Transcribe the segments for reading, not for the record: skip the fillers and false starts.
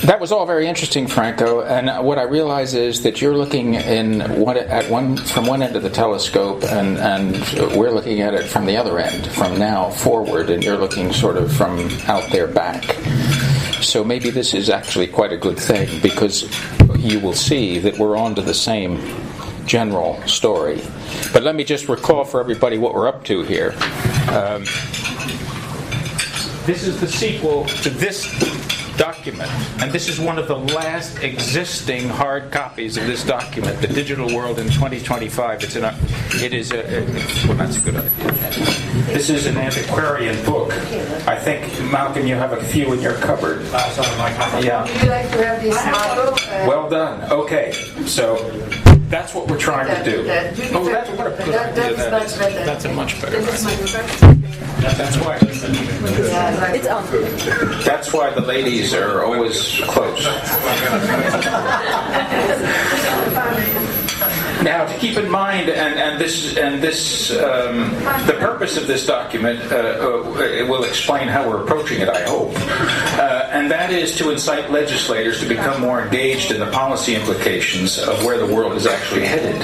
that was all very interesting, Franco. And what I realize is that you're looking from one end of the telescope, and we're looking at it from the other end, from now forward, and you're looking sort of from out there back. So maybe this is actually quite a good thing, because you will see that we're on to the same general story. But let me just recall for everybody what we're up to here. This is the sequel to this document, and this is one of the last existing hard copies of this document, The Digital World in 2025. Well, that's a good idea. This is an antiquarian book. I think, Malcolm, you have a few in your cupboard. Yeah. Would you like to have this model? Well done. Okay, so that's what we're trying to do. What a good idea that is. That's a much better idea. That's why. It's on. That's why the ladies are always close. Now, to keep in mind, the purpose of this document it will explain how we're approaching it, I hope, and that is to incite legislators to become more engaged in the policy implications of where the world is actually headed.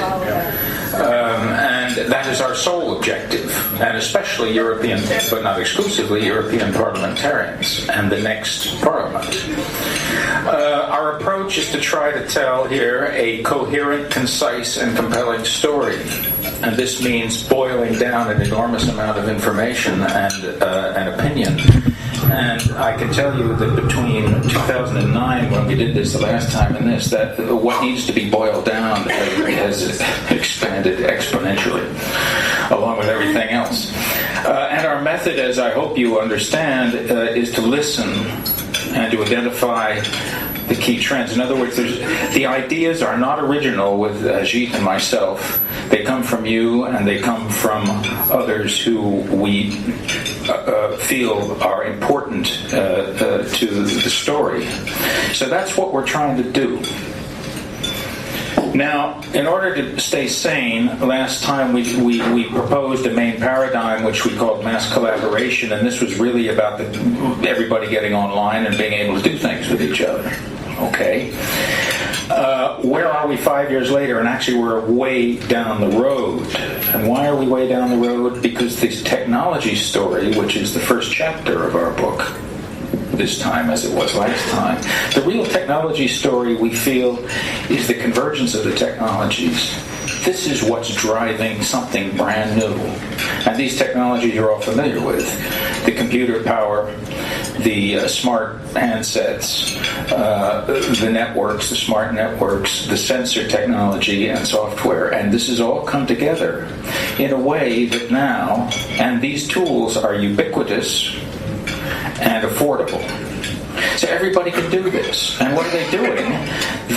And that is our sole objective, and especially European, but not exclusively, European parliamentarians and the next parliament. Our approach is to try to tell here a coherent, concise, and compelling story. And this means boiling down an enormous amount of information and opinion. And I can tell you that between 2009, when we did this the last time, and this, that what needs to be boiled down has expanded exponentially, along with everything else. And our method, as I hope you understand, is to listen and to identify the key trends. In other words, the ideas are not original with Ajit and myself. They come from you, and they come from others who we feel are important to the story. So that's what we're trying to do. Now, in order to stay sane, last time we proposed a main paradigm which we called mass collaboration, and this was really about everybody getting online and being able to do things with each other. Okay? Where are we 5 years later? And actually we're way down the road. And why are we way down the road? Because this technology story, which is the first chapter of our book, this time as it was last time, the real technology story, we feel, is the convergence of the technologies. This is what's driving something brand new. And these technologies you're all familiar with. The computer power, the smart handsets, the networks, the smart networks, the sensor technology and software. And this has all come together in a way that now, and these tools are ubiquitous and affordable. So everybody can do this. And what are they doing?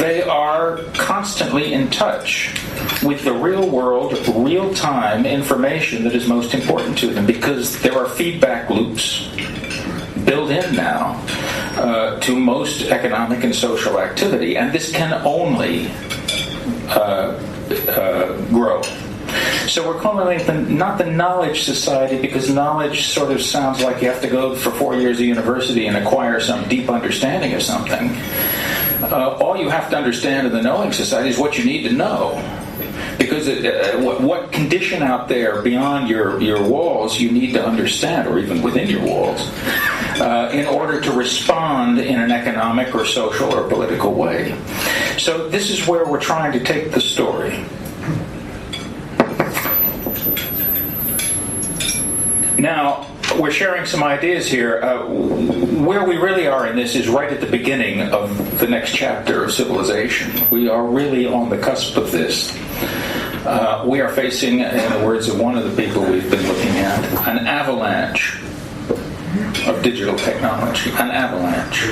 They are constantly in touch with the real world, real-time information that is most important to them, because there are feedback loops built in now to most economic and social activity, and this can only grow. So we're calling it not the knowledge society, because knowledge sort of sounds like you have to go for 4 years of university and acquire some deep understanding of something. All you have to understand in the knowing society is what you need to know. Because what condition out there beyond your walls you need to understand, or even within your walls, in order to respond in an economic or social or political way. So this is where we're trying to take the story. Now, we're sharing some ideas here. Where we really are in this is right at the beginning of the next chapter of civilization. We are really on the cusp of this. We are facing, in the words of one of the people we've been looking at, an avalanche of digital technology. An avalanche.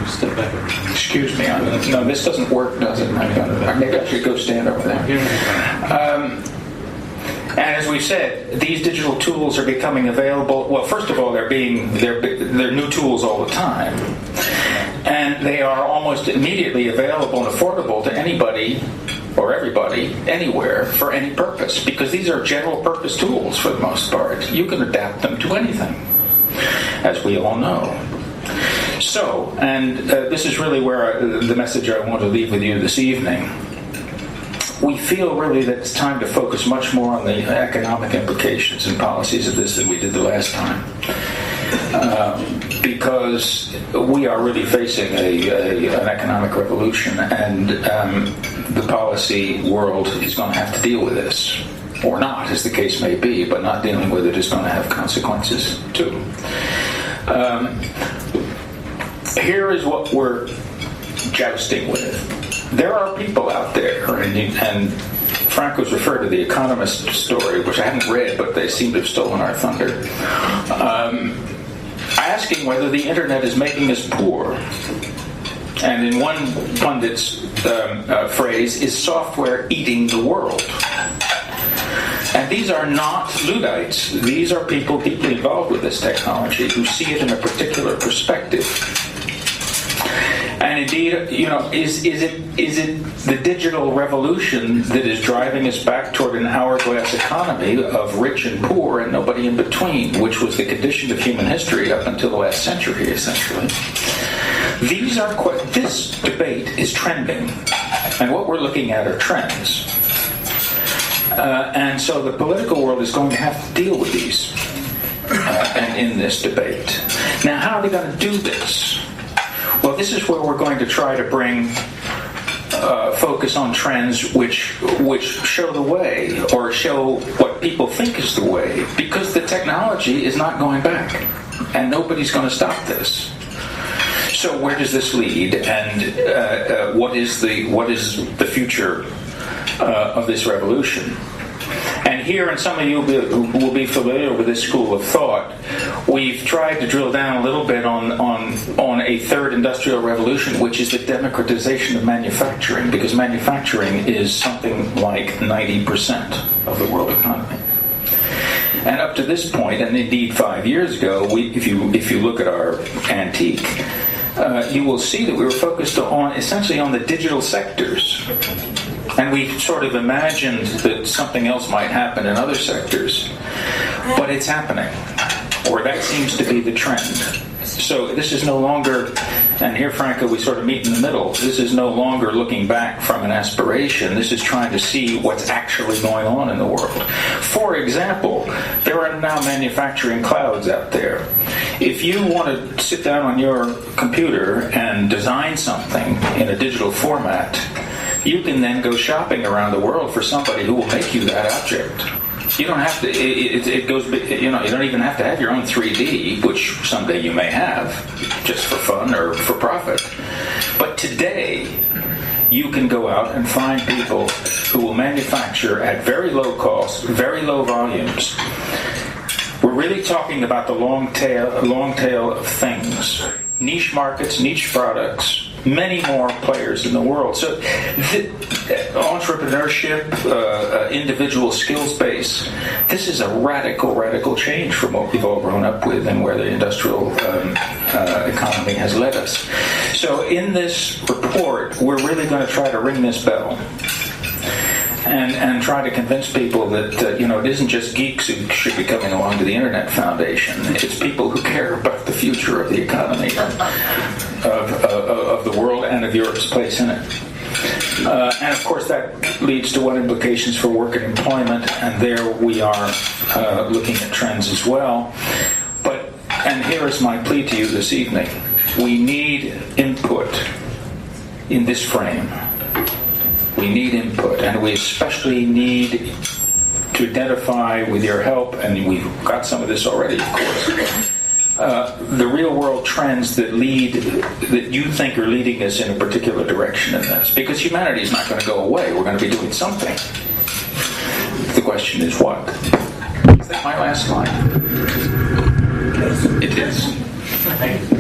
Step back. Excuse me. No, this doesn't work, does it? Maybe I should go stand over there. And as we said, these digital tools are becoming available. Well, first of all, they're new tools all the time, and they are almost immediately available and affordable to anybody or everybody, anywhere, for any purpose, because these are general purpose tools for the most part. You can adapt them to anything, as we all know. So, and this is really where the message I want to leave with you this evening. We feel really that it's time to focus much more on the economic implications and policies of this than we did the last time. Because we are really facing an economic revolution, and the policy world is going to have to deal with this. Or not, as the case may be, but not dealing with it is going to have consequences too. Here is what we're jousting with. There are people out there, and Franco's referred to the Economist story, which I haven't read, but they seem to have stolen our thunder, asking whether the internet is making us poor. And in one pundit's phrase, is software eating the world? And these are not Luddites. These are people deeply involved with this technology who see it in a particular perspective. And indeed, is it the digital revolution that is driving us back toward an hourglass economy of rich and poor and nobody in between, which was the condition of human history up until the last century, essentially? This debate is trending, and what we're looking at are trends. And so the political world is going to have to deal with these in this debate. Now, how are they going to do this? Well, this is where we're going to try to bring focus on trends which show the way, or show what people think is the way, because the technology is not going back, and nobody's going to stop this. So where does this lead, and what is the future of this revolution? And here, and some of you will be familiar with this school of thought, we've tried to drill down a little bit on a third industrial revolution, which is the democratization of manufacturing, because manufacturing is something like 90% of the world economy. And up to this point, and indeed 5 years ago, if you look at our antique, you will see that we were focused essentially on the digital sectors. And we sort of imagined that something else might happen in other sectors. But it's happening. Or that seems to be the trend. So this is no longer, and here, Franco, we sort of meet in the middle. This is no longer looking back from an aspiration. This is trying to see what's actually going on in the world. For example, there are now manufacturing clouds out there. If you want to sit down on your computer and design something in a digital format, you can then go shopping around the world for somebody who will make you that object. You don't have to. It goes. You don't even have to have your own 3D, which someday you may have, just for fun or for profit. But today, you can go out and find people who will manufacture at very low cost, very low volumes. We're really talking about the long tail of things, niche markets, niche products. Many more players in the world. So entrepreneurship, individual skills base, this is a radical change from what we've all grown up with and where the industrial economy has led us. So in this report, we're really going to try to ring this bell and try to convince people that it isn't just geeks who should be coming along to the Internet Foundation. It's people who care about the future of the economy, of the world, and of Europe's place in it. And of course that leads to what implications for work and employment, and there we are looking at trends as well. And here is my plea to you this evening. We need input in this frame. We need input, and we especially need to identify, with your help, and we've got some of this already, of course, the real-world trends that you think are leading us in a particular direction in this. Because humanity is not going to go away. We're going to be doing something. The question is what? Is that my last slide? It is. Thank you.